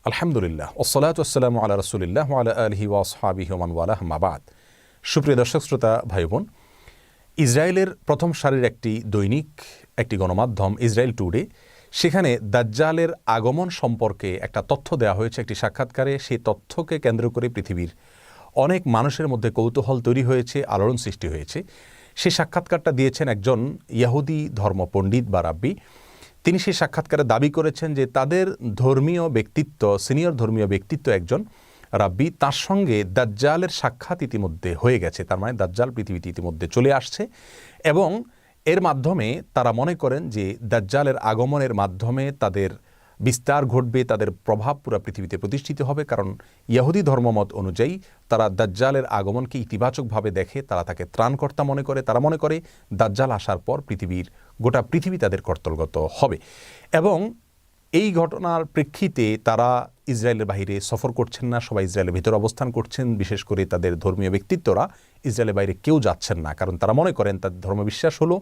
আলহামদুলিল্লাহ ওসসালাতু ওয়াসসালামু আলা রাসূলিল্লাহ ওয়া আলা আলিহি ওয়া আসহাবিহি ওয়া মান ওয়ালাহ আম্মা বাদ। সুপ্রিয় দর্শক শ্রোতা ভাই বোন, ইসরায়েলের প্রথম সারির একটি গণমাধ্যম ইসরায়েল টুডে, সেখানে দাজ্জালের আগমন সম্পর্কে একটা তথ্য দেওয়া হয়েছে একটি সাক্ষাৎকারে। সেই তথ্যকে কেন্দ্র করে পৃথিবীর অনেক মানুষের মধ্যে কৌতূহল তৈরি হয়েছে, আলোড়ন সৃষ্টি হয়েছে। সেই সাক্ষাৎকারটা দিয়েছেন একজন ইহুদি ধর্ম পণ্ডিত বা রাব্বি। তিনি সেই সাক্ষাৎকারে দাবি করেছেন যে তাদের সিনিয়র ধর্মীয় ব্যক্তিত্ব একজন রাব্বি, তার সঙ্গে দাজ্জালের সাক্ষাৎ ইতিমধ্যে হয়ে গেছে। তার মানে দাজ্জাল পৃথিবীতে ইতিমধ্যে চলে আসছে এবং এর মাধ্যমে তারা মনে করেন যে দাজ্জালের আগমনের মাধ্যমে তাদের বিস্তার ঘটবে, তাদের প্রভাব পুরো পৃথিবীতে প্রতিষ্ঠিত হবে। কারণ ইহুদি ধর্মমত অনুযায়ী তারা দাজ্জালের আগমনকে ইতিবাচকভাবে দেখে, তারা তাকে ত্রাণকর্তা মনে করে। তারা মনে করে দাজ্জাল আসার পর গোটা পৃথিবী তাদের কর্তলগত হবে এবং এই ঘটনার প্রেক্ষিতে তারা ইসরায়েলের বাইরে সফর করছেন না, সবাই ইসরায়েলের ভিতরে অবস্থান করছেন। বিশেষ করে তাদের ধর্মীয় ব্যক্তিত্বরা ইসরায়েলের বাইরে কেউ যাচ্ছেন না, কারণ তারা মনে করেন তাদের ধর্মবিশ্বাস হলো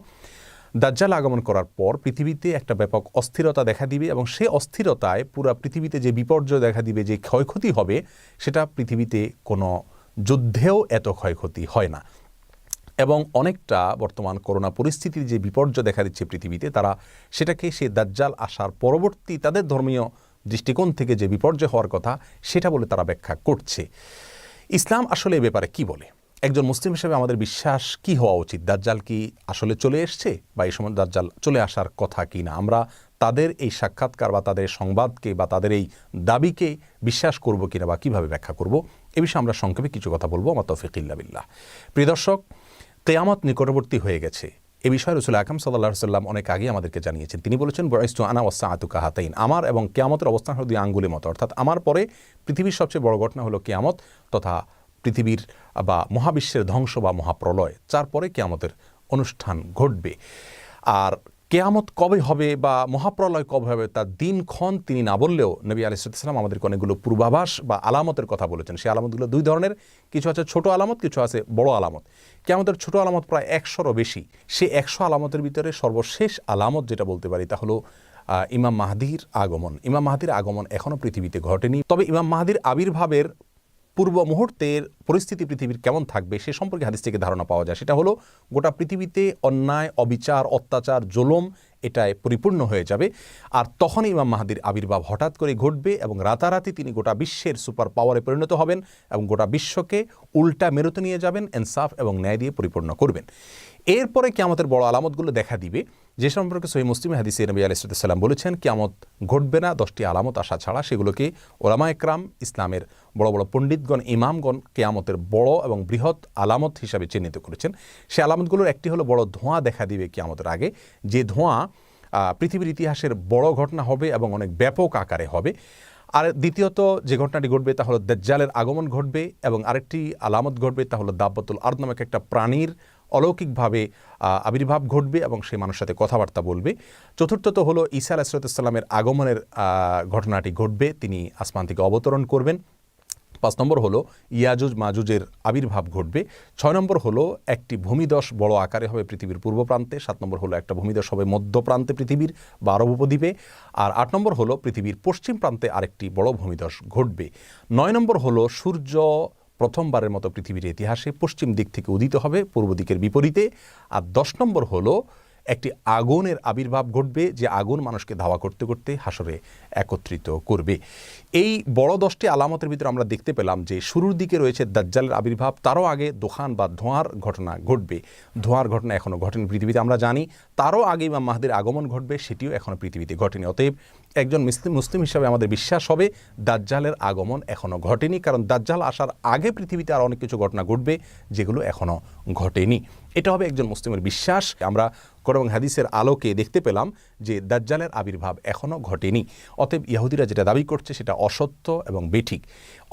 দাজ্জাল আগমন করার পর পৃথিবীতে একটা ব্যাপক অস্থিরতা দেখা দিবে এবং সেই অস্থিরতায় পুরো পৃথিবীতে যে বিপর্যয় দেখা দিবে, যে ক্ষয়ক্ষতি হবে, সেটা পৃথিবীতে কোনো যুদ্ধেও এত ক্ষয়ক্ষতি হয় না। এবং অনেকটা বর্তমান করোনা পরিস্থিতির যে বিপর্যয় দেখা দিচ্ছে পৃথিবীতে, তারা সেটাকে সেই দাজ্জাল আসার পরবর্তী তাদের ধর্মীয় দৃষ্টিকোণ থেকে যে বিপর্যয় হওয়ার কথা সেটা বলে তারা ব্যাখ্যা করছে। ইসলাম আসলে এ ব্যাপারে কি বলে? একজন মুসলিম হিসেবে আমাদের বিশ্বাস কি হওয়া উচিত? দাজ্জাল কি আসলে চলে এসছে বা এই সময় দাজ্জাল চলে আসার কথা কি না? আমরা তাদের এই সাক্ষাৎকার বা তাদের সংবাদকে বা তাদের এই দাবিকে বিশ্বাস করব কিনা বা কিভাবে ব্যাখ্যা করব, এ বিষয়ে আমরা সংক্ষেপে কিছু কথা বলবো। আমার তৌফিক ইল্লা বিল্লাহ। প্রিয় দর্শক, কিয়ামত নিকটবর্তী হয়ে গেছে। এ বিষয়ে রাসূল আকরাম সাল্লাল্লাহু আলাইহি ওয়াসাল্লাম অনেক আগে আমাদেরকে জানিয়েছেন। তিনি বলেছেন, বুইসতু আনা ওয়াসসাআতু কাহাতাইন, আমার এবং কিয়ামতের অবস্থান হলো দুই আঙ্গুলের মতো। অর্থাৎ আমার পরে পৃথিবীর সবচেয়ে বড় ঘটনা হলো কিয়ামত তথা পৃথিবীর বা মহাবিশ্বের ধ্বংস বা মহাপ্রলয়। তারপরে কিয়ামতের অনুষ্ঠান ঘটবে। আর কিয়ামত কবে হবে বা মহাপ্রলয় কবে হবে তার দিনক্ষণ তিনি না বললেও নবী আলাইহিস সালাম আমাদেরকে অনেকগুলো পূর্বাভাস বা আলামতের কথা বলেছেন। সেই আলামতগুলো দুই ধরনের, কিছু আছে ছোট আলামত, কিছু আছে বড় আলামত। কিয়ামতের ছোট আলামত প্রায় 100রও বেশি। সেই 100 আলামতের ভিতরে সর্বশেষ আলামত যেটা বলতে পারি তা হলো ইমাম মাহদির আগমন। ইমাম মাহদির আগমন এখনও পৃথিবীতে ঘটেনি, তবে ইমাম মাহদির আবির্ভাবের পূর্ব মুহূর্তের পরিস্থিতি পৃথিবীর কেমন থাকবে সে সম্পর্কে হাদিস থেকে ধারণা পাওয়া যায়। সেটা হলো গোটা পৃথিবীতে অন্যায়, অবিচার, অত্যাচার, জুলুম এটায় পরিপূর্ণ হয়ে যাবে। আর তখনই ইমাম মাহদির আবির্ভাব হঠাৎ করে ঘটবে এবং রাতারাতি তিনি গোটা বিশ্বের সুপার পাওয়ারে পরিণত হবেন এবং গোটা বিশ্বকে উল্টা মেরুতে নিয়ে যাবেন, ইনসাফ এবং ন্যায় দিয়ে পরিপূর্ণ করবেন। এরপরে কিয়ামতের বড় আলামতগুলো দেখা দিবে, যে সম্পর্কে সহিহ মুসলিম হাদিসে নবী আলাইহিস সালাম বলেছেন কিয়ামত ঘটবে না 10টি আলামত আসা ছাড়া। সেগুলোকে ওলামা একরাম, ইসলামের বড় বড় পণ্ডিতগণ, ইমামগণ কিয়ামতের বড় এবং বৃহৎ আলামত হিসাবে চিহ্নিত করেছেন। সেই আলামতগুলোর একটি হলো বড় ধোঁয়া দেখা দিবে কিয়ামতের আগে, যে ধোঁয়া পৃথিবীর ইতিহাসের বড় ঘটনা হবে এবং অনেক ব্যাপক আকারে হবে। আর দ্বিতীয়ত যে ঘটনাটি ঘটবে তা হলো দাজ্জালের আগমন ঘটবে এবং আরেকটি আলামত ঘটবে তা হলো দাব্বাতুল আরদ নামক একটা প্রাণীর অলৌকিকভাবে আবির্ভাব ঘটবে এবং সেই মানুষের সাথে কথাবার্তা বলবে। চতুর্থত হলো ঈসা আলাইহিস সালামের আগমনের ঘটনাটি ঘটবে, তিনি আসমান থেকে অবতরণ করবেন। 5 নম্বর হলো ইয়াজুজ মাজুজের আবির্ভাব ঘটবে। 6 নম্বর হলো একটি ভূমিধস বড় আকারে হবে পৃথিবীর পূর্ব প্রান্তে। 7 নম্বর হলো একটা ভূমিধস হবে মধ্য প্রান্তে পৃথিবীর বা আরব উপদ্বীপে। আর 8 নম্বর হলো পৃথিবীর পশ্চিম প্রান্তে আরেকটি বড় ভূমিধস ঘটবে। 9 নম্বর হলো সূর্য প্রথমবারের মতো পৃথিবীর ইতিহাসে পশ্চিম দিক থেকে উদিত হবে, পূর্ব দিকের বিপরীতে। আর 10 নম্বর হলো একটি আগুনের আবির্ভাব ঘটবে, যে আগুন মানুষকে ধাওয়া করতে করতে হাসরে একত্রিত করবে। এই বড় 10টি আলামতের ভিতরে আমরা দেখতে পেলাম যে শুরুর দিকে রয়েছে দাজ্জালের আবির্ভাব, তারও আগে দোহান বা ধোঁয়ার ঘটনা ঘটবে। ধোঁয়ার ঘটনা এখনও ঘটেনি পৃথিবীতে, আমরা জানি। তারও আগে ইমাম মাহদির আগমন ঘটবে, সেটিও এখনও পৃথিবীতে ঘটেনি। অতএব একজন মুসলিম হিসাবে আমাদের বিশ্বাস হবে দাজ্জালের আগমন এখনও ঘটেনি, কারণ দাজ্জাল আসার আগে পৃথিবীতে আর অনেক কিছু ঘটনা ঘটবে যেগুলো এখনও ঘটেনি। এটা হবে একজন মুসলিমের বিশ্বাস। আমরা কোরআন এবং হাদিসের আলোকে দেখতে পেলাম যে দাজ্জালের আবির্ভাব এখনও ঘটেনি। অতএব ইহুদিরা যেটা দাবি করছে সেটা অসত্য এবং বেঠিক।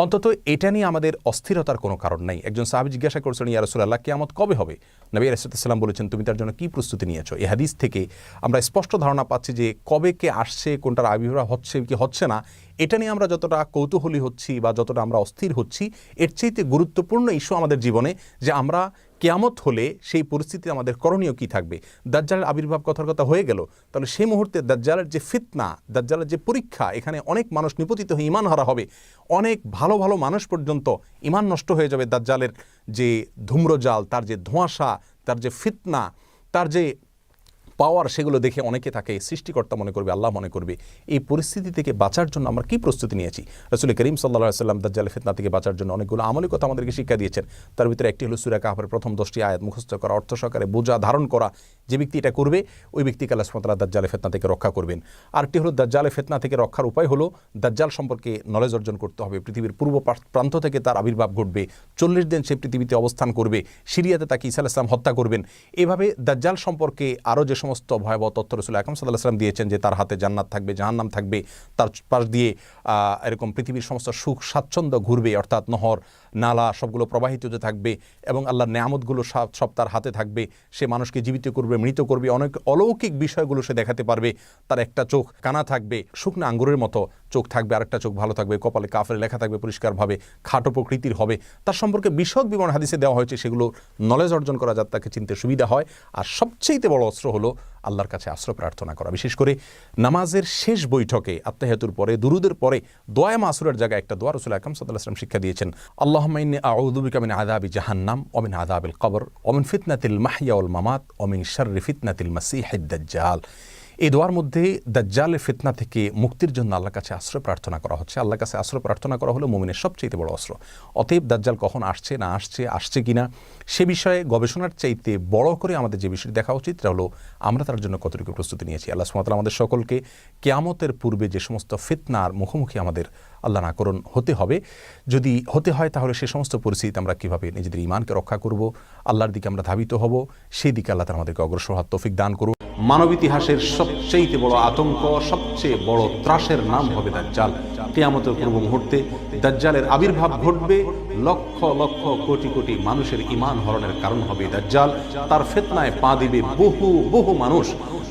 অন্তত এটা নিয়ে আমাদের অস্থিরতার কোনো কারণ নাই। একজন সাহাবী জিজ্ঞাসা করছেন, ইয়া রাসূলুল্লাহ, কিয়ামত কবে হবে? নবী আলাইহিস সালাম বলেছেন, তুমি তার জন্য কি প্রস্তুতি নিয়েছো? এই হাদিস থেকে আমরা স্পষ্ট ধারণা পাচ্ছি যে কবে কে আসছে, কোনটার আবির্ভাব হচ্ছে কি হচ্ছে না, এটা নিয়ে আমরা যতটা কৌতূহলী হচ্ছি বা যতটা আমরা অস্থির হচ্ছি, এর চাইতে গুরুত্বপূর্ণ ইস্যু আমাদের জীবনে যে আমরা কিয়ামত হলে সেই পরিস্থিতি আমাদের করণীয় কি থাকবে? দাজ্জালের আবির্ভাব কথার কথা হয়ে গেল, তাহলে সেই মুহূর্তে দাজ্জালের যে ফিতনা, দাজ্জালের যে পরীক্ষা, এখানে অনেক মানুষ নিপতিত হয়ে ঈমান হারা হবে, অনেক ভালো ভালো মানুষ পর্যন্ত ঈমান নষ্ট হয়ে যাবে। দাজ্জালের যে ধূম্রজাল, তার যে ধোঁয়াশা, তার যে ফিতনা, তার যে পাওয়ার, সেগুলো দেখে অনেকে তাকে সৃষ্টিকর্তা মনে করবে, আল্লাহ মনে করবে। এই পরিস্থিতি থেকে বাঁচার জন্য আমরা কি প্রস্তুতি নিয়েছি? রাসূল করিম সাল্লাল্লাহু আলাইহি ওয়াসাল্লাম দাজ্জালের ফিতনা থেকে বাঁচার জন্য অনেকগুলো আমলি কথা আমাদেরকে শিক্ষা দিয়েছেন। তার ভিতরে একটি হলো সূরা কাহফের প্রথম 10টি আয়াত মুখস্থ করা, অর্থ সহকারে বোঝা ধারণ করা। যে ব্যক্তি এটা করবে ওই ব্যক্তিকে আল্লাহ সুবহানাহু ওয়া তাআলা দাজ্জালের ফিতনা থেকে রক্ষা করবেন। আরেকটি হলো দাজ্জালের ফিতনা থেকে রক্ষার উপায় হলো দাজ্জাল সম্পর্কে নলেজ অর্জন করতে হবে। পৃথিবীর পূর্ব প্রান্ত থেকে তার আবির্ভাব ঘটবে, 40 দিন সে পৃথিবীতে অবস্থান করবে, সিরিয়াতে তাকে ঈসা আলাইহিস সালাম হত্যা করবেন। এভাবে দাজ্জাল সম্পর্কে আরও যে সমস্ত ভয়াবহ তথ্য রাসূল আকরাম সাল্লাল্লাহু আলাইহি ওয়াসাল্লাম দিয়েছেন, যে তার হাতে জান্নাত থাকবে, জাহান্নাম থাকবে, তার পাশ দিয়ে এরকম পৃথিবীর সমস্ত সুখ স্বাচ্ছন্দ্য ঘুরবে, অর্থাৎ নহর নালা সবগুলো প্রবাহিত হতে থাকবে এবং আল্লাহর নেয়ামতগুলো সব তার হাতে থাকবে। সে মানুষকে জীবিত করবে, মৃত করবে, অনেক অলৌকিক বিষয়গুলো সে দেখাতে পারবে। তার একটা চোখ কানা থাকবে, শুকনা আঙ্গুরের মতো চোখ থাকবে, আরেকটা চোখ ভালো থাকবে, কপালে কাফের লেখা থাকবে পরিষ্কারভাবে, খাটো প্রকৃতির হবে। তার সম্পর্কে বিশদ বিবরণ হাদিসে দেওয়া হয়েছে, সেগুলো নলেজ অর্জন করা যাতে তাকে চিনতে সুবিধা হয়। আর সবচেয়ে বড় অস্ত্র হলো আল্লাহর কাছে আশ্রয় প্রার্থনা করা। বিশেষ করে নামাজের শেষ বৈঠকে আত্তাহিয়াতুর পরে, দুরুদের পরে দোয়া মাসুরের জায়গায় একটা দোয়া রাসূল আকরাম সাল্লাল্লাহু আলাইহি ওয়াসাল্লাম শিক্ষা দিয়েছেন, আল্লাহুম্মা ইন্নী আউযু বিকা মিন আযাবি জাহান্নাম ওয়া মিন আযাবিল কবর ওয়া মিন ফিতনাতিল মাহইয়া ওয়াল মামাত ওয়া মিন শাররি ফিতনাতিল মাসীহিদ দাজ্জাল। এই দোয়ার মধ্যে দাজ্জালের ফিতনা থেকে মুক্তির জন্য আল্লাহর কাছে আশ্রয় প্রার্থনা করা হচ্ছে। আল্লাহর কাছে আশ্রয় প্রার্থনা করা হলো মুমিনের সবচেয়ে বড় অস্ত্র। অতএব দাজ্জাল কখন আসছে না আসছে কিনা সে বিষয়ে গবেষণার চাইতে বড় করে আমাদের যে বিষয়টি দেখা উচিত সেটা হলো আমরা তার জন্য কতটুকু প্রস্তুতি নিয়েছি। আল্লাহ সুবহানাহু ওয়া তাআলা আমাদের সকলকে কিয়ামতের পূর্বে যে সমস্ত ফিতনার মুখোমুখি আমাদের আল্লাহ না করুন হতে হবে, যদি হতে হয় তাহলে সে সমস্ত পরিস্থিতিতে আমরা কীভাবে নিজেদের ঈমানকে রক্ষা করব, আল্লাহর দিকে আমরা ধাবিত হব, সেই দিকে আল্লাহ তাআলা আমাদেরকে অগ্রসর হওয়ার তৌফিক দান করুন। মানব ইতিহাসের সবচেয়ে বড় আতঙ্ক, সবচেয়ে বড় ত্রাসের নাম হবে দাজ্জাল। কিয়ামতের পূর্ব মুহূর্তে দাজ্জালের আবির্ভাব ঘটবে, লক্ষ লক্ষ কোটি কোটি মানুষের ঈমান হরণের কারণ হবে দাজ্জাল। তার ফিতনায় পা দিবে বহু বহু মানুষ।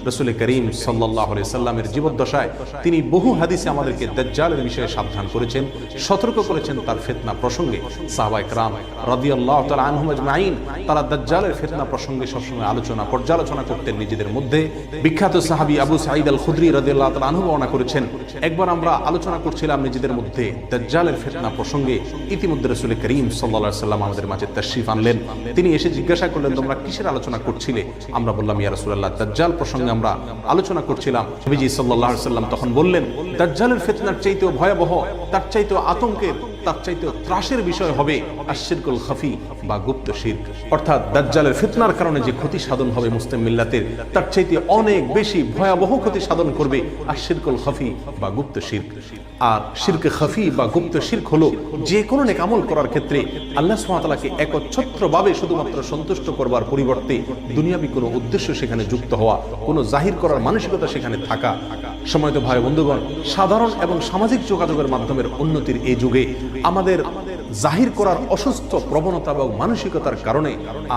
রাসূল করিম সাল্লাল্লাহু আলাইহি সাল্লামের জীবদ্দশায় তিনি বহু হাদিসে আমাদেরকে দাজ্জালের বিষয়ে সাবধান করেছেন, সতর্ক করেছেন তার ফিতনা প্রসঙ্গে। সাহাবায়ে কেরাম রাদিয়াল্লাহু তাআলা আনহুম আজমাইন তারা দাজ্জালের ফিতনা প্রসঙ্গে সবসময় পর্যালোচনা করতেন নিজেদের মধ্যে। বিখ্যাত সাহাবী আবু সাঈদ আল খুদরি রাদিয়াল্লাহু তাআলা আনহু বর্ণনা করেছেন, একবার আমরা আলোচনা করছিলাম নিজেদের মধ্যে দাজ্জালের ফিতনা প্রসঙ্গে। ইতিমধ্যে রাসূল করিম সাল্লাল্লাহু আলাইহি সাল্লাম আমাদের মাঝে তাশরীফ আনলেন। তিনি এসে জিজ্ঞাসা করলেন, তোমরা কিসের আলোচনা করছিলে? আমরা বললাম, ইয়া রাসূলুল্লাহ, দাজ্জাল প্রসঙ্গে আমরা আলোচনা করছিলাম। নবীজি সাল্লাল্লাহু আলাইহি ওয়াসাল্লাম তখন বললেন, দাজ্জালের ফিতনার চাইতেও ভয়াবহ, তার চাইতেও আতঙ্কের, তার চাইতেও ত্রাসের বিষয় হবে আশ-শিরকুল খাফি বা গুপ্ত শিরক। অর্থাৎ দাজ্জালের ফিতনার কারণে যে ক্ষতি সাধন হবে মুসলিম মিল্লাতের, তার চাইতে অনেক বেশি ভয়াবহ ক্ষতি সাধন করবে আশ-শিরকুল খাফি বা গুপ্ত শিরক। আর শিরকে খাফি বা গুপ্ত শিরক হলো যে কোনো নেক আমল করার ক্ষেত্রে আল্লাহ সুবহানাহু ওয়া তাআলাকে একচ্ছত্রভাবে শুধুমাত্র সন্তুষ্ট করবার পরিবর্তে দুনিয়াবি কোনো উদ্দেশ্য সেখানে যুক্ত হওয়া, কোনো জাহির করার মানসিকতা সেখানে থাকা। সময়ত ভাই বন্ধুগণ, সাধারণ এবং সামাজিক যোগাযোগের মাধ্যমের উন্নতির এই যুগে আমাদের জাহির করার অসুস্থ প্রবণতা এবং মানসিকতার কারণে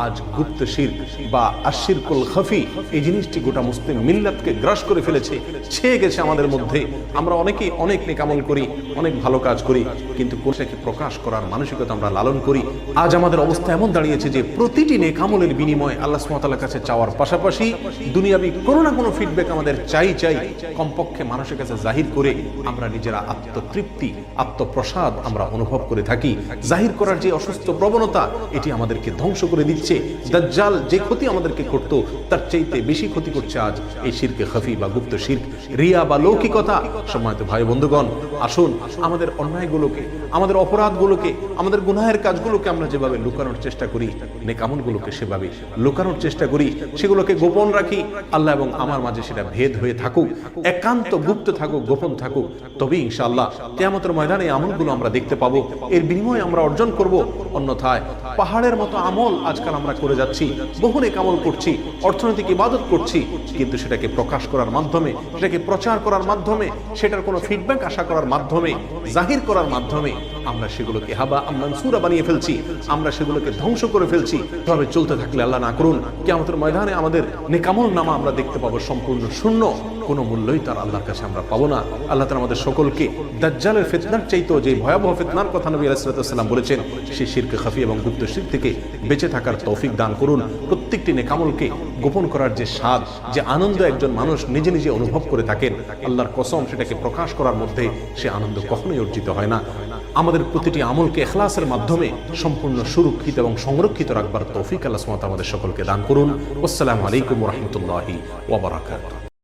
আজ গুপ্ত শিরক বা আশ-শিরকুল খাফি এই জিনিসটি গোটা মুসলিম মিল্লাতকে গ্রাস করে ফেলেছে, ছেয়ে গেছে আমাদের মধ্যে। আমরা অনেকেই অনেক নেক আমল করি, অনেক ভালো কাজ করি, কিন্তু কোনটাকে প্রকাশ করার মানসিকতা আমরা লালন করি। আজ আমাদের অবস্থা এমন দাঁড়িয়েছে যে প্রতিটি নেক আমলের বিনিময়ে আল্লাহ সুবহানাহু ওয়া তাআলার কাছে চাওয়ার পাশাপাশি দুনিয়াবি কোনো না কোনো ফিডব্যাক আমাদের চাই, কমপক্ষে মানুষের কাছে জাহির করে আমরা নিজেরা আত্মতৃপ্তি, আত্মপ্রসাদ আমরা অনুভব করে থাকি। জাহির করার যে অসুস্থ প্রবণতা, এটি আমাদেরকে ধ্বংস করে দিচ্ছে। দাজ্জাল যে ক্ষতি আমাদেরকে করত, তার চাইতে বেশি ক্ষতি করছে আজ এই শিরকে খাফি বা গুপ্ত শিরক, রিয়া বা লৌকিকতা। সম্মানিত ভাই বন্ধুগণ, আসুন আমাদের অন্যায়গুলোকে, আমাদের অপরাধগুলোকে, আমাদের গুনাহের কাজগুলোকে আমরা যেভাবে লুকানোর চেষ্টা করি, নেক আমলগুলোকে সেভাবে লুকানোর চেষ্টা করি, সেগুলোকে গোপন রাখি। আল্লাহ এবং আমার মাঝে সেটা ভেদ হয়ে থাকুক, একান্ত গুপ্ত থাকুক, গোপন থাকুক, তবে ইনশাআল্লাহ কিয়ামতের ময়দানে এই আমলগুলো আমরা দেখতে পাবো, এর বিনিময়ে আমরা অর্জন করব। অন্যথায় পাহাড়ের মতো আমল আজকাল আমরা করে যাচ্ছি, বহু নেক আমল করছি, অর্থনৈতিক ইবাদত করছি, কিন্তু সেটাকে প্রকাশ করার মাধ্যমে, সেটাকে প্রচার করার মাধ্যমে, সেটার কোনো ফিডব্যাক আশা করার মাধ্যমে, জাহির করার মাধ্যমে আমরা সেগুলোকে হাবা মানসুরা বানিয়ে ফেলছি, আমরা সেগুলোকে ধ্বংস করে ফেলছি। এভাবে চলতে থাকলে আল্লাহ না করুন কিয়ামতের ময়দানে আমাদের নেকামল নামা আমরা দেখতে পাবো সম্পূর্ণ শূন্য, কোনো মূল্যই তার আল্লাহর কাছে আমরা পাবো না। আল্লাহ তাআলা আমাদের সকলকে দাজ্জালের ফিতনার চাইতেও যে ভয়াবহ ফিতনার কথা নবী আলাইহিস সালাম বলেছেন সেই শিরকে খাফি এবং গুপ্ত শিরক থেকে বেঁচে থাকার তৌফিক দান করুন। প্রত্যেকটি নেকামলকে গোপন করার যে স্বাদ, যে আনন্দ একজন মানুষ নিজে নিজে অনুভব করে থাকেন, আল্লাহর কসম সেটাকে প্রকাশ করার মধ্যে সে আনন্দ কখনোই অর্জিত হয় না। আমাদের প্রতিটি আমলকে ইখলাসের মাধ্যমে সম্পূর্ণ সুরক্ষিত এবং সংরক্ষিত রাখবার তৌফিক আল্লাহ সুবহানাহু ওয়া তাআলা আমাদের সকলকে দান করুন। আসসালামু আলাইকুম ওয়া রাহমাতুল্লাহি ওয়া বারাকাতুহু।